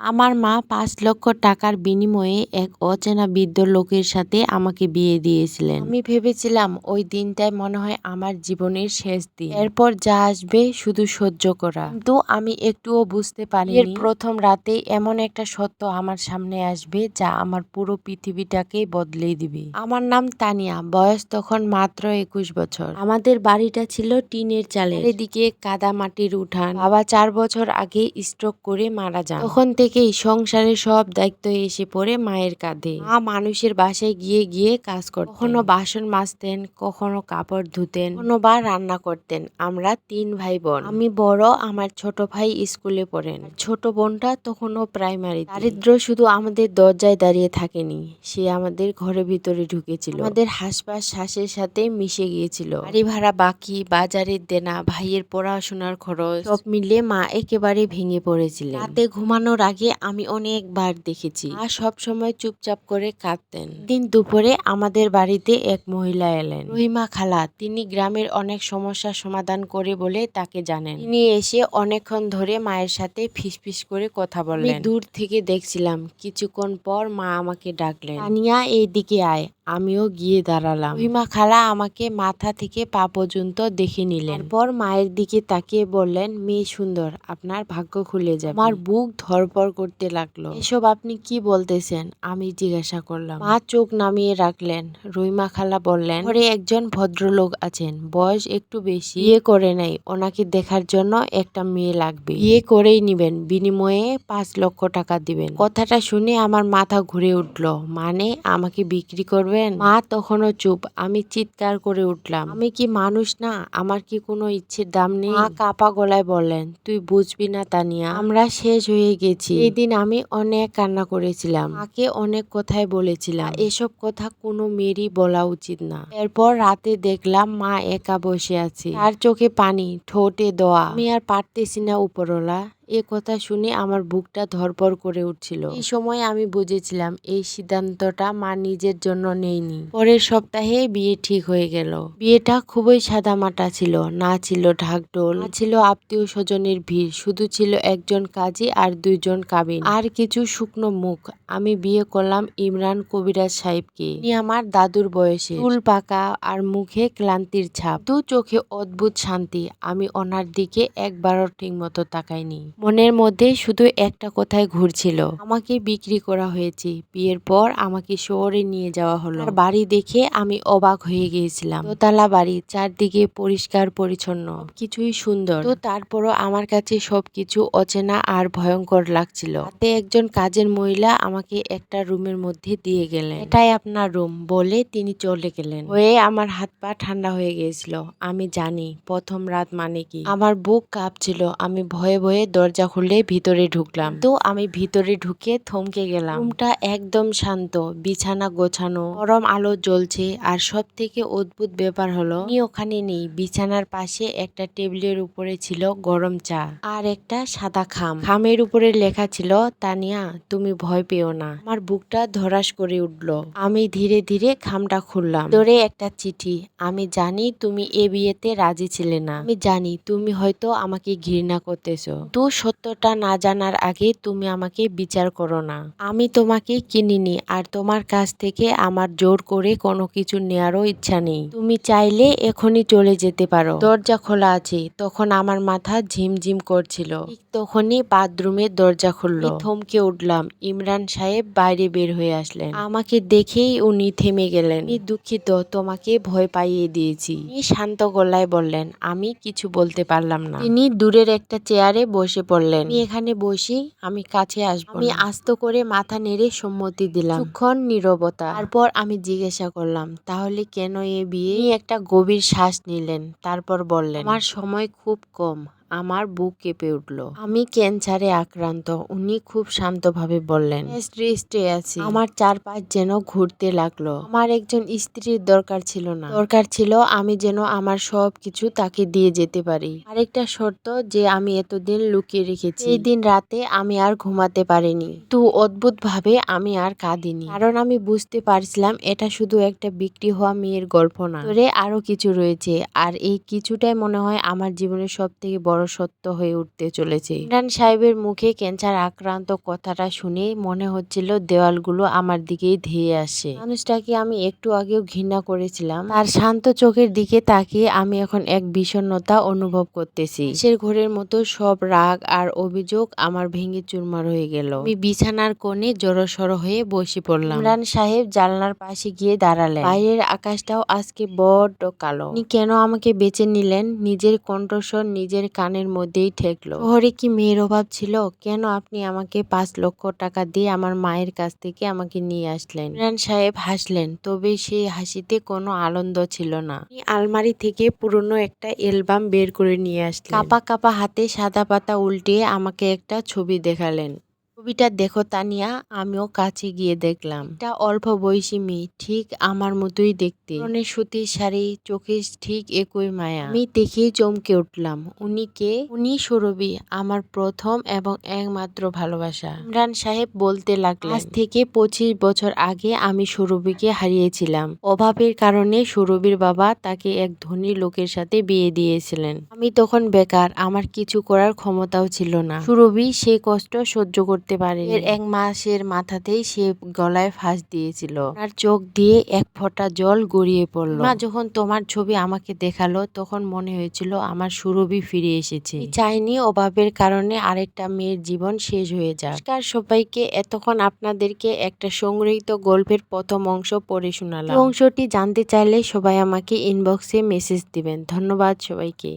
আমার মা ৫ লক্ষ টাকার বিনিময়ে এক অচেনা বৃদ্ধ লোকের সাথে আমাকে বিয়ে দিয়েছিলেন। আমি ভেবেছিলাম ওই দিনটাই মনে হয় আমার জীবনের শেষ দিন। এরপর যা আসবে শুধু সহ্য করা। কিন্তু আমি একটুও বুঝতে পারিনি এর প্রথম রাতেই এমন একটা সত্য আমার সামনে আসবে যা আমার পুরো পৃথিবীটাকে বদলে দিবে। আমার নাম তানিয়া, বয়স তখন মাত্র ২১ বছর। আমাদের বাড়িটা ছিল টিনের চালের, এদিকে কাদা মাটির উঠান। বাবা ৪ বছর আগে স্ট্রোক করে মারা যান। তখন থেকেই সংসারের সব দায়িত্ব এসে পড়ে মায়ের কাঁধে। মা মানুষের বাসায় গিয়ে গিয়ে কাজ করতেন, কখনো বাসন মাজতেন, কখনো কাপড় ধুতেন, কখনো বা রান্না করতেন। আমরা ৩ ভাই বোন, আমি বড়, আমার ছোট ভাই স্কুলে পড়েন, ছোট বোনটা তখনও প্রাইমারি। দারিদ্র শুধু আমাদের দরজায় দাঁড়িয়ে থাকেনি, সে আমাদের ঘরের ভিতরে ঢুকেছিল, আমাদের হাসপাস শ্বাসের সাথে মিশে গিয়েছিল। বাড়ি ভাড়া বাকি, বাজারের দেনা, ভাইয়ের পড়াশোনার খরচ, সব মিলিয়ে মা একেবারে ভেঙে পড়েছিলেন। রাতে ঘুমানোর আগে আমি অনেকবার দেখেছি মা সবসময় চুপচাপ করে কাঁদতেন। দিন দুপুরে আমাদের বাড়িতে এক মহিলা এলেন, রহিমা খালা। তিনি গ্রামের অনেক সমস্যার সমাধান করে বলে তাকে জানেন। তিনি এসে অনেকক্ষণ ধরে মায়ের সাথে ফিসফিস করে কথা বললেন। আমি দূর থেকে দেখছিলাম। কিছুক্ষণ পর মা আমাকে ডাকলেন, তানিয়া এইদিকে আয়। আমিও গিয়ে দাঁড়ালাম। রহিমা খালা আমাকে মাথা থেকে পা পর্যন্ত দেখে নিলেন, তারপর মায়ের দিকে তাকিয়ে বললেন, মেয়ে সুন্দর, আপনার ভাগ্য খুলে যাবে। আমার বুক ধড়ফড় করতে লাগলো। এসব আপনি কি বলতেছেন? আমি জিজ্ঞাসা করলাম। মা চোখ নামিয়ে রাখলেন। রহিমা খালা বললেন, ঘরে একজন ভদ্রলোক আছেন, বয়স একটু বেশি, বিয়ে করে নাই, ওনাকে দেখার জন্য একটা মেয়ে লাগবে, বিয়ে করেই নিবেন, বিনিময়ে ৫ লক্ষ টাকা দিবেন। কথাটা শুনে আমার মাথা ঘুরে উঠলো। মানে আমাকে বিক্রি করবেন? মা তখনও চুপ। আমি চিৎকার করে উঠলাম, আমি কি মানুষ না? আমার কি কোনো ইচ্ছের দাম নেই? মা কাঁপা গলায় বললেন, তুই বুঝবি না তানিয়া, আমরা শেষ হয়ে গেছি। এই দিন আমি অনেক কান্না করেছিলাম, মাকে অনেক কথাই বলেছিলাম। এসব কথা কোনো মেয়েরই বলা উচিত না। এরপর রাতে দেখলাম মা একা বসে আছে, তার চোখে পানি, ঠোঁটে দোয়া। আমি আর পারতেছি না উপরওয়ালা। এ কথা শুনে আমার বুকটা ধড়ফড় করে উঠছিল। এই সময় আমি বুঝেছিলাম এই সিদ্ধান্তটা মা নিজের জন্য নেয়নি। পরের সপ্তাহে বিয়ে ঠিক হয়ে গেল। বিয়েটা খুবই সাদামাটা ছিল, না ছিল ঢাকঢোল, না ছিল আত্মীয় স্বজনের ভিড়, শুধু ছিল একজন কাজী আর ২ জন কাবিন, আর কিছু শুকনো মুখ। আমি বিয়ে করলাম ইমরান কবিরাজ সাহেবকে। তিনি আমার দাদুর বয়সে, চুল পাকা আর মুখে ক্লান্তির ছাপ, দু চোখে অদ্ভুত শান্তি। আমি ওনার দিকে একবারও ঠিক মতো তাকাইনি। মনের মধ্যে শুধু একটা কথাই ঘুরছিল, আমাকে বিক্রি করা হয়েছে। বিয়ের পর আমাকে শহরে নিয়ে যাওয়া হলো। আর বাড়ি দেখে আমি অবাক হয়ে গিয়েছিলাম। দোতলা বাড়ি, চারদিকে পরিষ্কার পরিচ্ছন্ন, কিছুই সুন্দর। তো তারপরও আমার কাছে সবকিছু অচেনা আর ভয়ঙ্কর লাগছিল। রাতে একজন কাজের মহিলা আমাকে একটা রুমের মধ্যে দিয়ে গেলেন। এটাই আপনার রুম বলে তিনি চলে গেলেন। হয়ে আমার হাত পা ঠান্ডা হয়ে গিয়েছিল। আমি জানি প্রথম রাত মানে কি। আমার বুক কাঁপছিল। আমি ভয়ে ভয়ে দরজা খুলে ভিতরে ঢুকলাম। তো আমি ভিতরে ঢুকে থমকে গেলাম। রুমটা একদম শান্ত, বিছানা গোছানো, গরম আলো জ্বলছে। আর সব থেকে অদ্ভুত ব্যাপার হলো উনি ওখানে নেই। বিছানার পাশে একটা টেবিলের উপরে ছিল গরম চা আর একটা সাদা খাম। খামের উপরে লেখা ছিল, তানিয়া তুমি ভয় পেও না। আমার বুকটা ধড়াস করে উঠল। আমি ধীরে ধীরে খামটা খুললাম। ধরে একটা চিঠি। আমি জানি তুমি এ বিয়েতে রাজি ছিলে না। আমি জানি তুমি হয়তো আমাকে ঘৃণা করতেছো। তো সত্যটা না জানার আগে তুমি আমাকে বিচার করো না। আমি তোমাকে কিনিনি, আর তোমার কাছ থেকে আমার জোর করে কোনো কিছু নেয়ারও ইচ্ছা নেই। তুমি চাইলে এখনই চলে যেতে পারো। দরজা খোলা আছে। তখন আমার মাথা ঝিমঝিম করছিল। ঠিক তখনই বাথরুমের দরজা খুললো। আমি থমকে উঠলাম। ইমরান সাহেব বাইরে বের হয়ে আসলেন। আমাকে দেখেই উনি থেমে গেলেন। আমি দুঃখিত, তোমাকে ভয় পাইয়ে দিয়েছি। তিনি শান্ত গলায় বললেন। আমি কিছু বলতে পারলাম না। তিনি দূরের একটা চেয়ারে বসে পড়লেন। আমি এখানে বসি, আমি কাছে আসবো না। আমি আস্ত করে মাথা নেড়ে সম্মতি দিলাম। কিছুক্ষণ নীরবতা। তারপর আমি জিজ্ঞাসা করলাম, তাহলে কেন এ বিয়ে? তিনি একটা গভীর শ্বাস নিলেন, তারপর বললেন, আমার সময় খুব কম। আমার বুক কেঁপে উঠল। আমি ক্যান্সারে আক্রান্ত। উনি খুব শান্তভাবে বললেন, রেস্টে আছি। আমার চারপাশ যেন ঘুরতে লাগলো। আমার একজন স্ত্রীর দরকার ছিল না, দরকার ছিল আমি যেন আমার সবকিছু তাকে দিয়ে যেতে পারি। আরেকটা শর্ত, যে আমি এতদিন লুকিয়ে রেখেছি। এই দিন রাতে আমি আর ঘুমাতে পারিনি, তো অদ্ভুত ভাবে আমি আর কাঁদিনি, কারণ আমি বুঝতে পারছিলাম এটা শুধু একটা বিক্রি হওয়া মেয়ের গল্প না, ধরে আরো কিছু রয়েছে। আর এই কিছুটাই মনে হয় আমার জীবনের সব থেকে বড় বড় সত্য হয়ে উঠতে চলেছে। ইমরান সাহেবের মুখে ক্যান্সার আক্রান্ত কথাটা শুনে মনে হচ্ছিল দেওয়ালগুলো আমার দিকেই ধেয়ে আসে। মানুষটাকে আমি একটু আগেও ঘৃণা করেছিলাম, তার শান্ত চোখের দিকে তাকিয়ে আমি এখন এক বিষণ্ণতা অনুভব করতেছি। সে ঘোরের মতো সব রাগ আর অভিযোগ আমার ভেঙে চুরমার হয়ে গেল। আমি বিছানার কোণে জড়সড় হয়ে বসে পড়লাম। ইমরান সাহেব জানলার পাশে গিয়ে দাঁড়ালেন। বাইরের আকাশটাও আজকে বড্ড কালো। উনি কেন আমাকে বেছে নিলেন? নিজের কণ্ঠস্বর নিজের কানের মধ্যেই ঠেকলো। শহরে কি মেয়ের অভাব ছিল? কেন আপনি আমাকে 5 লক্ষ টাকা দিয়ে আমার মায়ের কাছ থেকে আমাকে নিয়ে আসলেন? ইমরান সাহেব হাসলেন, তবে সেই হাসিতে কোনো আনন্দ ছিল না। উনি আলমারি থেকে পুরনো একটা অ্যালবাম বের করে নিয়ে আসলেন। কাঁপা কাঁপা হাতে সাদা পাতা উল্টিয়ে আমাকে একটা ছবি দেখালেন। ছবিটা দেখো তানিয়া। আমিও কাছে গিয়ে দেখলাম, এটা অল্প বয়সী মেয়ে, ঠিক আমার মতোই দেখতে। পরনে সুতির শাড়ি, চোখে ঠিক একই মায়া। আমি দেখেই চমকে উঠলাম। উনি কে? উনি সুরভি, আমার প্রথম এবং একমাত্র ভালোবাসা। ইমরান সাহেব বলতে লাগলেন, আজ থেকে 25 বছর আগে আমি সুরভিকে হারিয়েছিলাম। অভাবের কারণে সুরভির বাবা তাকে এক ধনী লোকের সাথে বিয়ে দিয়েছিলেন। আমি তখন বেকার, আমার কিছু করার ক্ষমতাও ছিল না। সুরভি সেই কষ্ট সহ্য করতে পারে। এর 1 মাসের মাথাতেই সে গলায় ফাঁস দিয়েছিল। তার চোখ দিয়ে এক ফোঁটা জল গড়িয়ে পড়ল। মা যখন তোমার ছবি আমাকে দেখালো, তখন মনে হয়েছিল আমার সুরভি ফিরে এসেছে। চাইনি অভাবের কারণে আরেকটা মেয়ের জীবন শেষ হয়ে যাক। নমস্কার সবাইকে, এতক্ষণ আপনাদেরকে একটা সংগৃহীত গল্পের প্রথম অংশ পড়ে শোনালাম। অংশটি জানতে চাইলে সবাই আমাকে ইনবক্সে মেসেজ দিবেন। ধন্যবাদ সবাইকে।